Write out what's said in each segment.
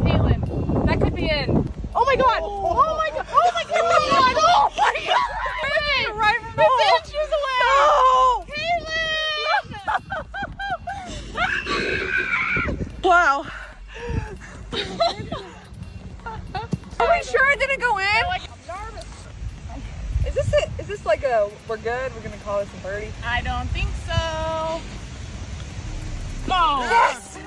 Caitlyn, that could be in. Oh my god! Oh my god! Oh my god! Oh my god! Hey, right from the statues away! No! Caitlyn! Wow. Are we sure it didn't go in? I'm nervous. Is this it? Is this like a, we're good? We're gonna call this a birdie? I don't think so. No! Yes!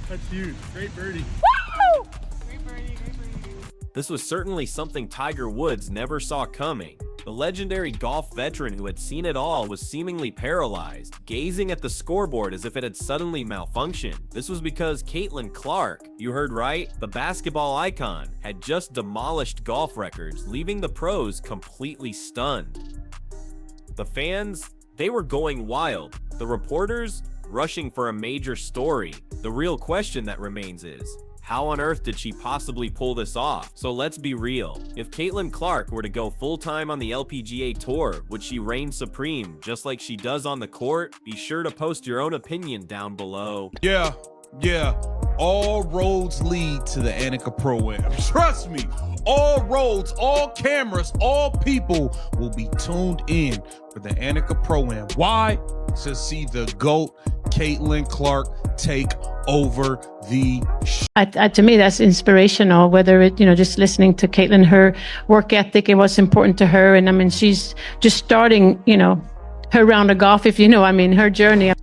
That's huge. Great birdie. Woo! Great birdie, great birdie. This was certainly something Tiger Woods never saw coming. The legendary golf veteran who had seen it all was seemingly paralyzed, gazing at the scoreboard as if it had suddenly malfunctioned. This was because Caitlyn Clark, you heard right, the basketball icon, had just demolished golf records, leaving the pros completely stunned. The fans, they were going wild. The reporters, rushing for a major story. The real question that remains is, how on earth did she possibly pull this off? So let's be real. If Caitlyn Clark were to go full-time on the LPGA Tour, would she reign supreme just like she does on the court? Be sure to post your own opinion down below. Yeah. All roads lead to the Annika Pro-Am. Trust me, all roads, all cameras, all people will be tuned in for the Annika Pro-Am. Why? To see the GOAT, Caitlyn Clark, take over the to me, that's inspirational, whether it, just listening to Caitlyn, her work ethic and what's important to her. And I mean, she's just starting, her round of golf, her journey.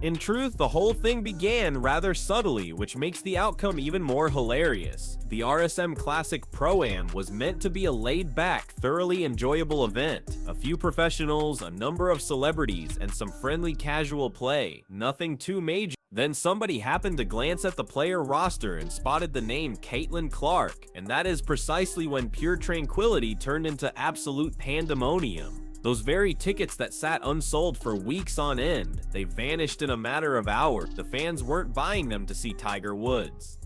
In truth, the whole thing began rather subtly, which makes the outcome even more hilarious. The RSM Classic Pro-Am was meant to be a laid-back, thoroughly enjoyable event. A few professionals, a number of celebrities, and some friendly casual play. Nothing too major. Then somebody happened to glance at the player roster and spotted the name Caitlyn Clark, and that is precisely when pure tranquility turned into absolute pandemonium. Those very tickets that sat unsold for weeks on end, they vanished in a matter of hours. The fans weren't buying them to see Tiger Woods.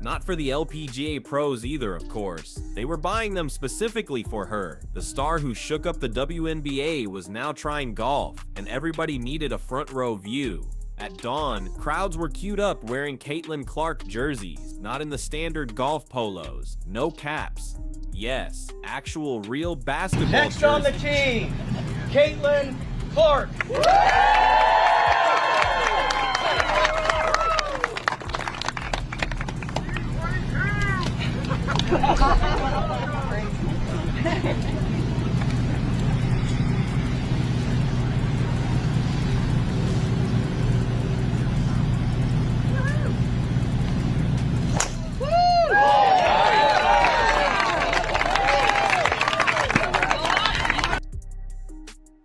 Not for the LPGA pros either, of course. They were buying them specifically for her. The star who shook up the WNBA was now trying golf, and everybody needed a front row view. At dawn, crowds were queued up wearing Caitlyn Clark jerseys, not in the standard golf polos, no caps. Yes, actual real basketball Next on the tee, Caitlyn Clark.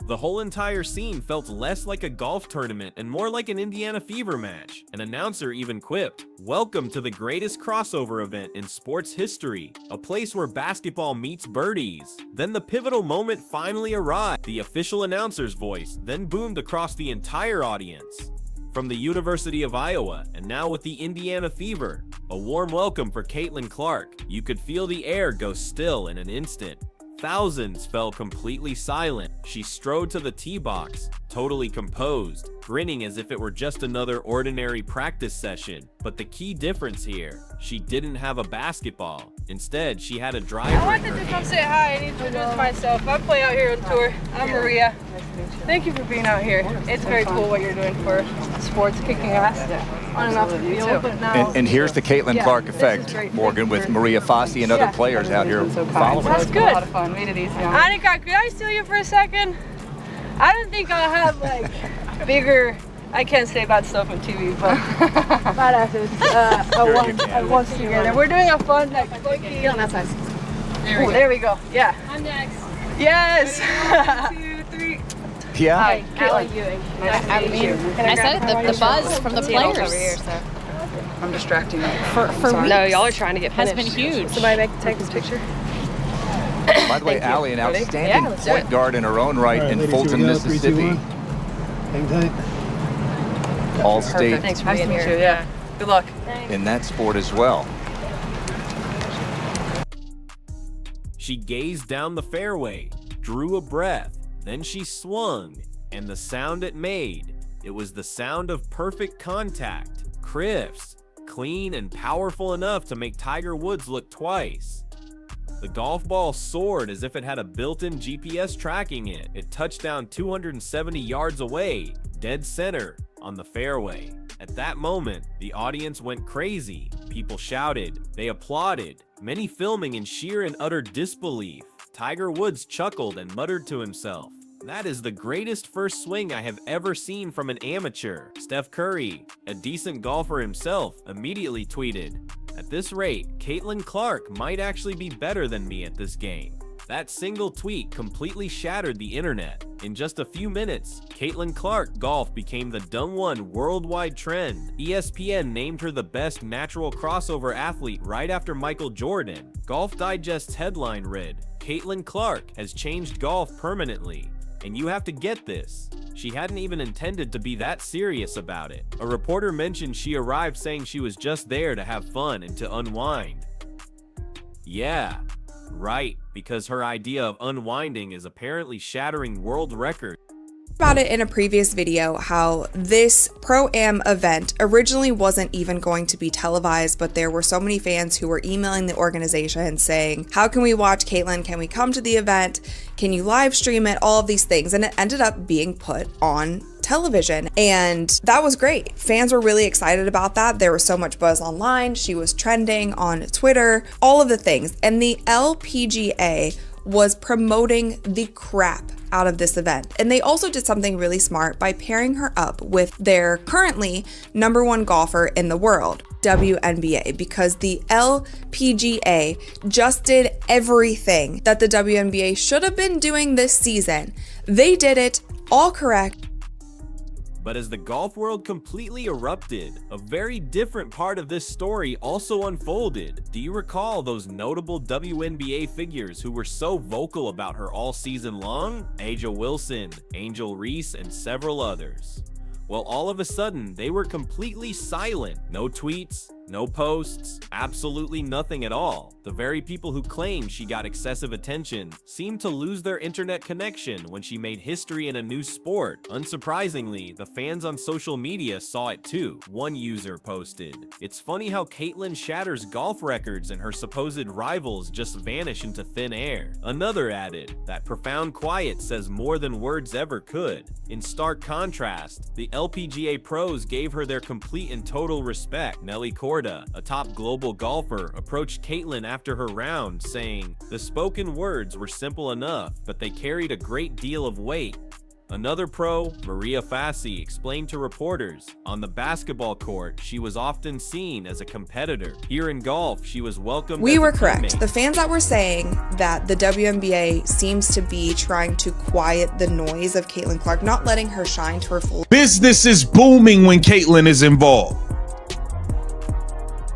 The whole entire scene felt less like a golf tournament and more like an Indiana Fever match. An announcer even quipped, "Welcome to the greatest crossover event in sports history, a place where basketball meets birdies." Then the pivotal moment finally arrived. The official announcer's voice then boomed across the entire audience. From the University of Iowa, and now with the Indiana Fever, a warm welcome for Caitlyn Clark. You could feel the air go still in an instant. Thousands fell completely silent. She strode to the tee box, totally composed, grinning as if it were just another ordinary practice session. But the key difference here, she didn't have a basketball. Instead, she had a driver. I wanted to come say hi and introduce myself. I play out here on tour. I'm Maria. Thank you for being out here. It's very cool what you're doing for sports, kicking ass on and off the field. And here's the Caitlyn Clark effect, Morgan, with Maria Fassi and other players out here following. That's good. A lot of fun. Made it easy. Annika, could I steal you for a second? I don't think I'll have like bigger. I can't say bad stuff on TV, but badasses once together. We're doing a fun like funky on that side. There we go. Yeah. I'm next. Yes. 1, 2, 3. Yeah. Hi, Caitlyn Ewing. Nice to meet you. I said it, the buzz from the players over here, so I'm distracting you. For weeks. No, y'all are trying to get has finished. been huge. Somebody take this picture. By the way, Allie, an outstanding point guard in her own right in Fulton, Mississippi. All-state Thanks for being here. Yeah. Good luck. in that sport as well. She gazed down the fairway, drew a breath, then she swung, And the sound it made, it was the sound of perfect contact, crisp, clean, and powerful enough to make Tiger Woods look twice. The golf ball soared as if it had a built-in GPS tracking it. It touched down 270 yards away, dead center, on the fairway. At that moment, the audience went crazy. People shouted, they applauded, many filming in sheer and utter disbelief. Tiger Woods chuckled and muttered to himself, "That is the greatest first swing I have ever seen from an amateur." Steph Curry, a decent golfer himself, immediately tweeted, "At this rate, Caitlyn Clark might actually be better than me at this game." That single tweet completely shattered the internet. In just a few minutes, Caitlyn Clark golf became the #1 worldwide trend. ESPN named her the best natural crossover athlete right after Michael Jordan. Golf Digest's headline read, "Caitlyn Clark has changed golf permanently." And you have to get this. She hadn't even intended to be that serious about it. A reporter mentioned she arrived saying she was just there to have fun and to unwind. Yeah, right, because her idea of unwinding is apparently shattering world records. About it in a previous video how this Pro-Am event originally wasn't even going to be televised, but there were so many fans who were emailing the organization saying, how can we watch Caitlyn? Can we come to the event? Can you live stream it? All of these things. And it ended up being put on television, and that was great. Fans were really excited about that. There was so much buzz online. She was trending on Twitter, all of the things. And the LPGA was promoting the crap out of this event. And they also did something really smart by pairing her up with their currently #1 golfer in the world, WNBA, because the LPGA just did everything that the WNBA should have been doing this season. They did it all correct. But as the golf world completely erupted, a very different part of this story also unfolded. Do you recall those notable WNBA figures who were so vocal about her all season long? Aja Wilson, Angel Reese, and several others. Well, all of a sudden, they were completely silent. No tweets, no posts, absolutely nothing at all. The very people who claimed she got excessive attention seemed to lose their internet connection when she made history in a new sport. Unsurprisingly, the fans on social media saw it too. One user posted, "It's funny how Caitlyn shatters golf records and her supposed rivals just vanish into thin air." Another added, "That profound quiet says more than words ever could." In stark contrast, the LPGA pros gave her their complete and total respect. Nelly Korda, a top global golfer, approached Caitlyn after her round, saying, "The spoken words were simple enough, but they carried a great deal of weight." Another pro, Maria Fassi, explained to reporters, on the basketball court, she was often seen as a competitor. Here in golf, she was welcomed We as a were correct. teammate. The fans that were saying that the WNBA seems to be trying to quiet the noise of Caitlyn Clark, not letting her shine to her full. Business is booming when Caitlyn is involved.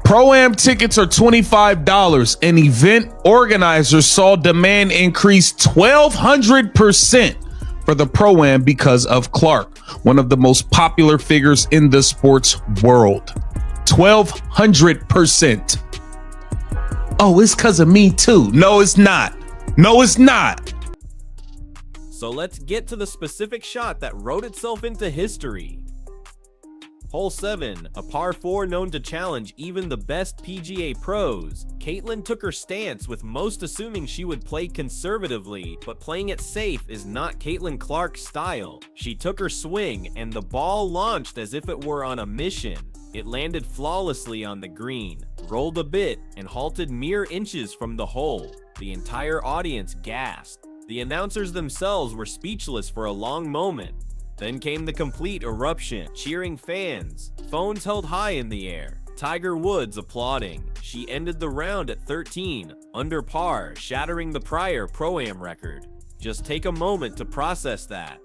Pro-Am tickets are $25, and event organizers saw demand increase 1,200% for the Pro-Am because of Clark, one of the most popular figures in the sports world. 1,200%. Oh, it's because of me too. No, it's not. No, it's not. So let's get to the specific shot that wrote itself into history. Hole 7, a par 4 known to challenge even the best PGA pros. Caitlyn took her stance, with most assuming she would play conservatively, but playing it safe is not Caitlyn Clark's style. She took her swing, and the ball launched as if it were on a mission. It landed flawlessly on the green, rolled a bit, and halted mere inches from the hole. The entire audience gasped. The announcers themselves were speechless for a long moment. Then came the complete eruption, cheering fans, phones held high in the air, Tiger Woods applauding. She ended the round at 13, under par, shattering the prior Pro-Am record. Just take a moment to process that.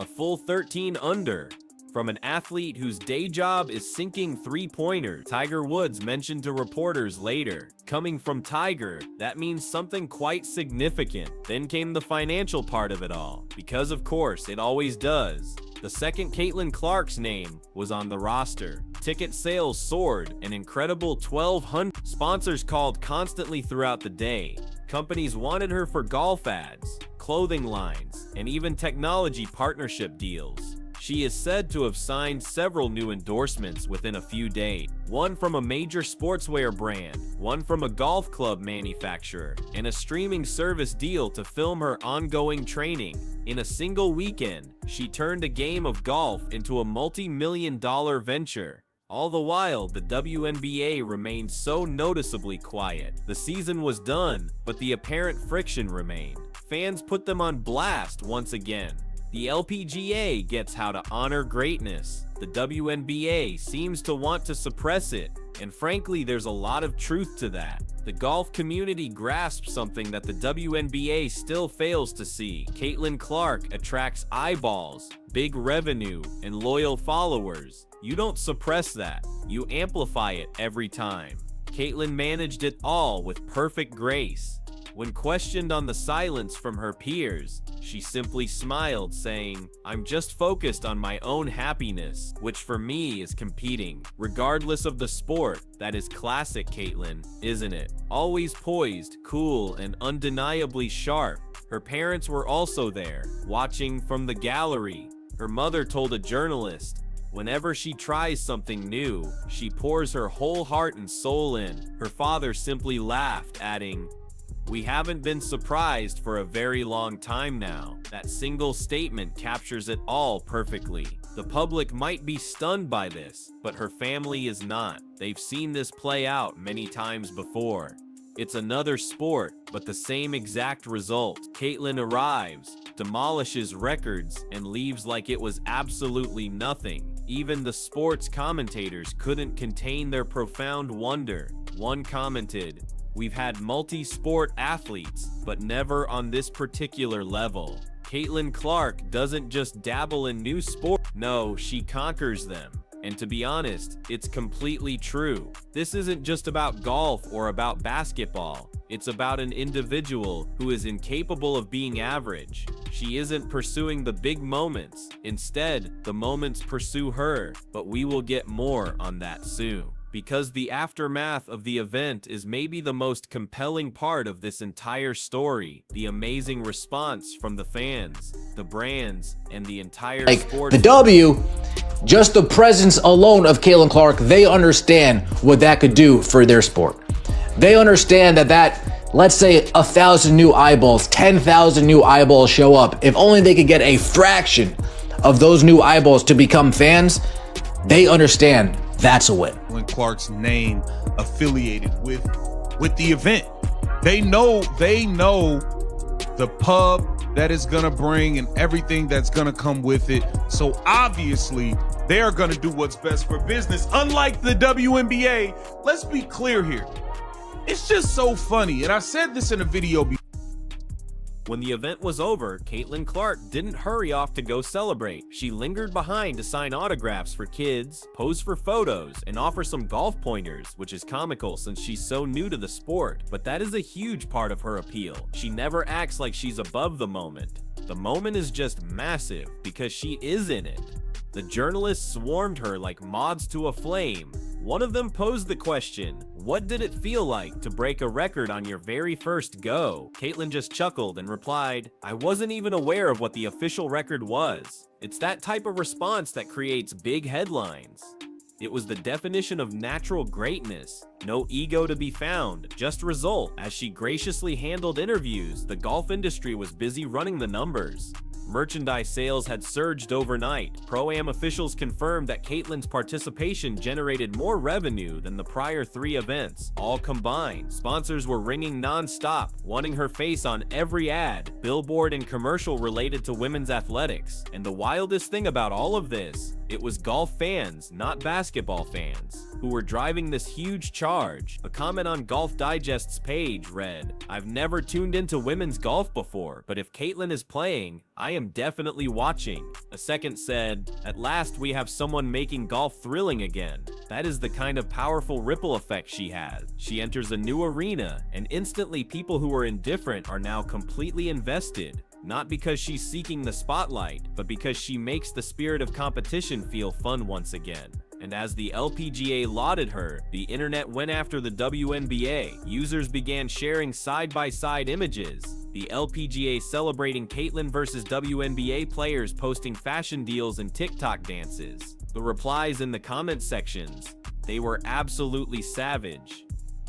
A full 13 under. From an athlete whose day job is sinking three-pointers, Tiger Woods mentioned to reporters later. Coming from Tiger, that means something quite significant. Then came the financial part of it all, because of course it always does. The second Caitlyn Clark's name was on the roster. Ticket sales soared an incredible 1,200. Sponsors called constantly throughout the day. Companies wanted her for golf ads. clothing lines, and even technology partnership deals. She is said to have signed several new endorsements within a few days. One from a major sportswear brand, one from a golf club manufacturer, and a streaming service deal to film her ongoing training. In a single weekend, she turned a game of golf into a multi-million-dollar venture. All the while, the WNBA remained so noticeably quiet. The season was done, but the apparent friction remained. Fans put them on blast once again. The LPGA gets how to honor greatness. The WNBA seems to want to suppress it, and frankly, there's a lot of truth to that. The golf community grasps something that the WNBA still fails to see. Caitlyn Clark attracts eyeballs, big revenue, and loyal followers. You don't suppress that, you amplify it every time. Caitlyn managed it all with perfect grace. When questioned on the silence from her peers, she simply smiled, saying, "I'm just focused on my own happiness," which for me is competing. Regardless of the sport, that is classic Caitlyn, isn't it? Always poised, cool, and undeniably sharp. Her parents were also there, watching from the gallery. Her mother told a journalist, "Whenever she tries something new, she pours her whole heart and soul in." Her father simply laughed, adding, "We haven't been surprised for a very long time now." That single statement captures it all perfectly. The public might be stunned by this, but her family is not. They've seen this play out many times before. It's another sport, but the same exact result. Caitlyn arrives, demolishes records, and leaves like it was absolutely nothing. Even the sports commentators couldn't contain their profound wonder. One commented, "We've had multi-sport athletes, but never on this particular level." Caitlyn Clark doesn't just dabble in new sports. No, she conquers them. And to be honest, it's completely true. This isn't just about golf or about basketball. It's about an individual who is incapable of being average. She isn't pursuing the big moments. Instead, the moments pursue her. But we will get more on that soon, because the aftermath of the event is maybe the most compelling part of this entire story. The amazing response from the fans, the brands, and the entire sport. The W, just the presence alone of Caitlyn Clark, they understand what that could do for their sport. They understand that, let's say 1,000 new eyeballs, 10,000 new eyeballs show up. If only they could get a fraction of those new eyeballs to become fans, they understand that's a win. Caitlyn Clark's name affiliated with the event. They know the pub that is gonna bring and everything that's gonna come with it. So obviously they're gonna do what's best for business. Unlike the WNBA, let's be clear here. It's just so funny, and I said this in a video before. When the event was over, Caitlyn Clark didn't hurry off to go celebrate. She lingered behind to sign autographs for kids, pose for photos, and offer some golf pointers, which is comical since she's so new to the sport. But that is a huge part of her appeal. She never acts like she's above the moment. The moment is just massive because she is in it. The journalists swarmed her like moths to a flame. One of them posed the question, "What did it feel like to break a record on your very first go?" Caitlyn just chuckled and replied, "I wasn't even aware of what the official record was." It's that type of response that creates big headlines. It was the definition of natural greatness. No ego to be found, just result. As she graciously handled interviews, the golf industry was busy running the numbers. Merchandise sales had surged overnight. Pro-Am officials confirmed that Caitlyn's participation generated more revenue than the prior 3 events, all combined. Sponsors were ringing non-stop, wanting her face on every ad, billboard, and commercial related to women's athletics. And the wildest thing about all of this, it was golf fans, not basketball fans, who were driving this huge charge. A comment on Golf Digest's page read, "I've never tuned into women's golf before, but if Caitlyn is playing, I am definitely watching." A second said, "At last we have someone making golf thrilling again." That is the kind of powerful ripple effect she has. She enters a new arena, and instantly people who were indifferent are now completely invested. Not because she's seeking the spotlight, but because she makes the spirit of competition feel fun once again. And as the LPGA lauded her, the internet went after the WNBA. Users began sharing side-by-side images. The LPGA celebrating Caitlyn versus WNBA players posting fashion deals and TikTok dances. The replies in the comment sections, they were absolutely savage.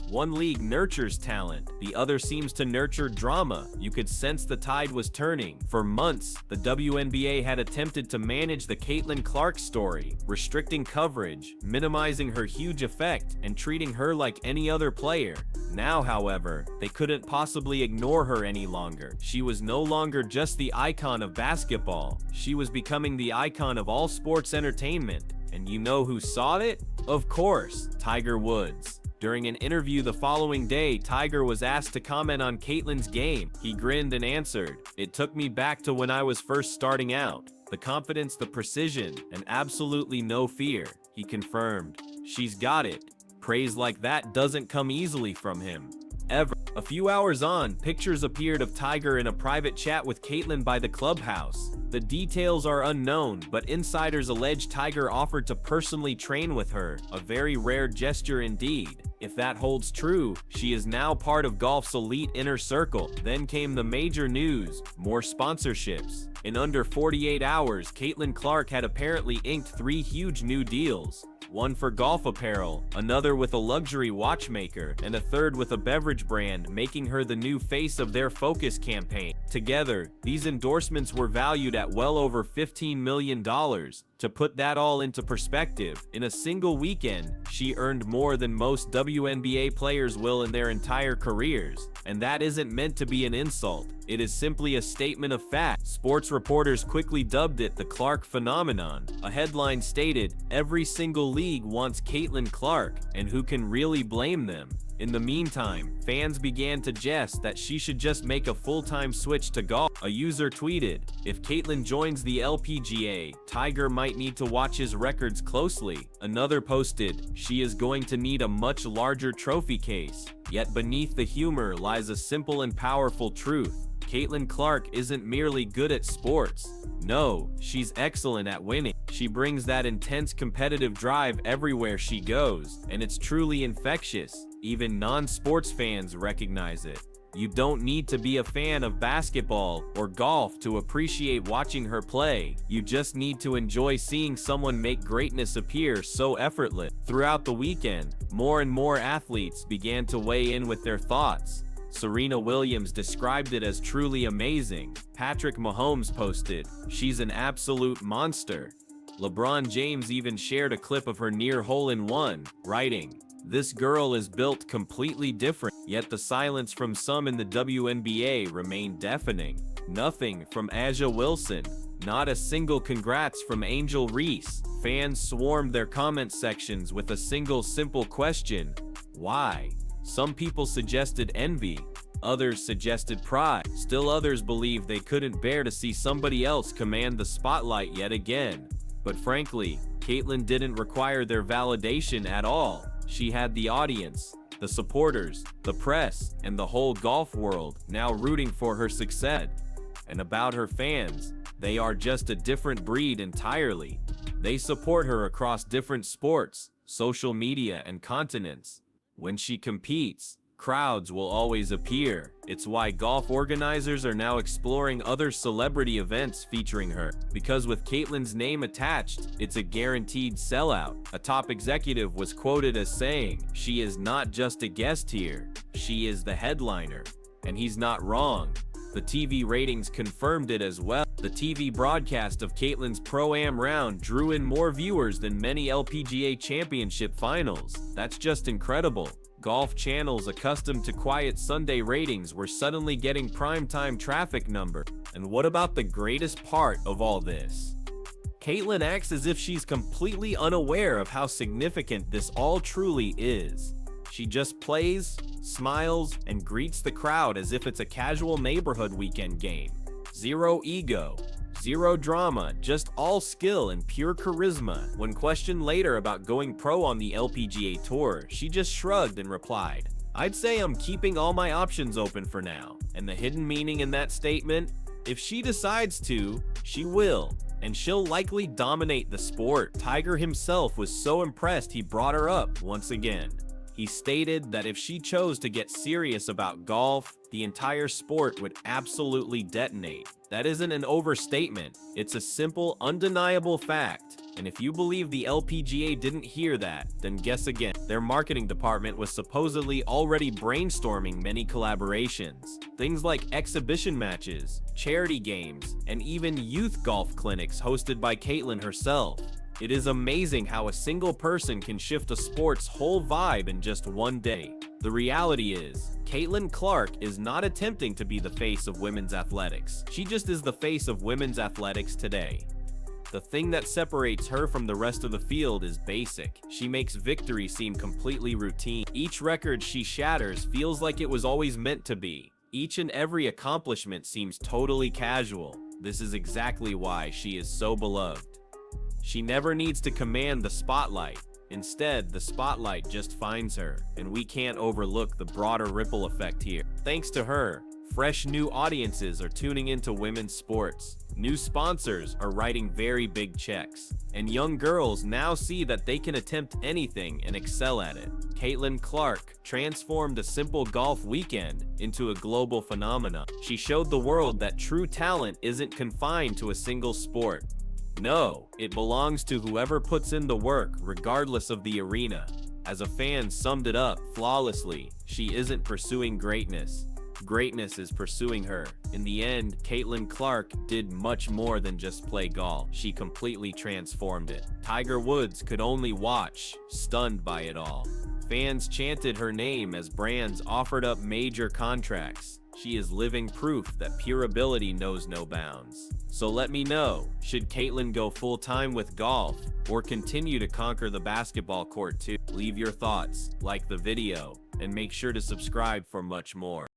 One league nurtures talent, the other seems to nurture drama. You could sense the tide was turning. For months, the WNBA had attempted to manage the Caitlyn Clark story, restricting coverage, minimizing her huge effect, and treating her like any other player. Now, however, they couldn't possibly ignore her any longer. She was no longer just the icon of basketball. She was becoming the icon of all sports entertainment. And you know who saw it? Of course, Tiger Woods. During an interview the following day, Tiger was asked to comment on Caitlyn's game. He grinned and answered, "It took me back to when I was first starting out. The confidence, the precision, and absolutely no fear." He confirmed, "She's got it." Praise like that doesn't come easily from him, ever. A few hours on, pictures appeared of Tiger in a private chat with Caitlyn by the clubhouse. The details are unknown, but insiders allege Tiger offered to personally train with her, a very rare gesture indeed. If that holds true, she is now part of golf's elite inner circle. Then came the major news, more sponsorships. In under 48 hours, Caitlyn Clark had apparently inked 3 huge new deals. One for golf apparel, another with a luxury watchmaker, and a third with a beverage brand, making her the new face of their Focus campaign. Together, these endorsements were valued at well over $15 million. To put that all into perspective, in a single weekend, she earned more than most WNBA players will in their entire careers. And that isn't meant to be an insult. It is simply a statement of fact. Sports reporters quickly dubbed it the Clark phenomenon. A headline stated, "Every single league wants Caitlyn Clark, and who can really blame them?" In the meantime, fans began to jest that she should just make a full-time switch to golf. A user tweeted, "If Caitlyn joins the LPGA, Tiger might need to watch his records closely." Another posted, "She is going to need a much larger trophy case." Yet beneath the humor lies a simple and powerful truth. Caitlyn Clark isn't merely good at sports. No, she's excellent at winning. She brings that intense competitive drive everywhere she goes, and it's truly infectious. Even non-sports fans recognize it. You don't need to be a fan of basketball or golf to appreciate watching her play. You just need to enjoy seeing someone make greatness appear so effortless. Throughout the weekend, more and more athletes began to weigh in with their thoughts. Serena Williams described it as truly amazing. Patrick Mahomes posted, "She's an absolute monster." LeBron James even shared a clip of her near hole-in-one, writing, "This girl is built completely different." Yet the silence from some in the WNBA remained deafening. Nothing from A'ja Wilson. Not a single congrats from Angel Reese. Fans swarmed their comment sections with a single simple question, why? Some people suggested envy. Others suggested pride. Still others believed they couldn't bear to see somebody else command the spotlight yet again. But frankly, Caitlyn didn't require their validation at all. She had the audience, the supporters, the press, and the whole golf world now rooting for her success. And about her fans, they are just a different breed entirely. They support her across different sports, social media, and continents. When she competes, crowds will always appear. It's why golf organizers are now exploring other celebrity events featuring her. Because with Caitlyn's name attached, it's a guaranteed sellout. A top executive was quoted as saying, "She is not just a guest here, she is the headliner." And he's not wrong. The TV ratings confirmed it as well. The TV broadcast of Caitlyn's Pro-Am round drew in more viewers than many LPGA championship finals. That's just incredible. Golf channels accustomed to quiet Sunday ratings were suddenly getting primetime traffic numbers. And what about the greatest part of all this? Caitlyn acts as if she's completely unaware of how significant this all truly is. She just plays, smiles, and greets the crowd as if it's a casual neighborhood weekend game. Zero ego, zero drama, just all skill and pure charisma. When questioned later about going pro on the LPGA Tour, she just shrugged and replied, "I'd say I'm keeping all my options open for now." And the hidden meaning in that statement? If she decides to, she will. and she'll likely dominate the sport. Tiger himself was so impressed he brought her up once again. He stated that if she chose to get serious about golf, the entire sport would absolutely detonate. That isn't an overstatement, it's a simple, undeniable fact. And if you believe the LPGA didn't hear that, then guess again. Their marketing department was supposedly already brainstorming many collaborations. Things like exhibition matches, charity games, and even youth golf clinics hosted by Caitlyn herself. It is amazing how a single person can shift a sport's whole vibe in just one day. The reality is, Caitlyn Clark is not attempting to be the face of women's athletics. She just is the face of women's athletics today. The thing that separates her from the rest of the field is basic. She makes victory seem completely routine. Each record she shatters feels like it was always meant to be. Each and every accomplishment seems totally casual. This is exactly why she is so beloved. She never needs to command the spotlight. Instead, the spotlight just finds her, and we can't overlook the broader ripple effect here. Thanks to her, fresh new audiences are tuning into women's sports. New sponsors are writing very big checks, and young girls now see that they can attempt anything and excel at it. Caitlyn Clark transformed a simple golf weekend into a global phenomenon. She showed the world that true talent isn't confined to a single sport. No, it belongs to whoever puts in the work, regardless of the arena. As a fan summed it up flawlessly, she isn't pursuing greatness. Greatness is pursuing her. In the end, Caitlyn Clark did much more than just play golf. She completely transformed it. Tiger Woods could only watch, stunned by it all. Fans chanted her name as brands offered up major contracts. She is living proof that pure ability knows no bounds. So let me know, should Caitlyn go full-time with golf or continue to conquer the basketball court too? Leave your thoughts, like the video, and make sure to subscribe for much more.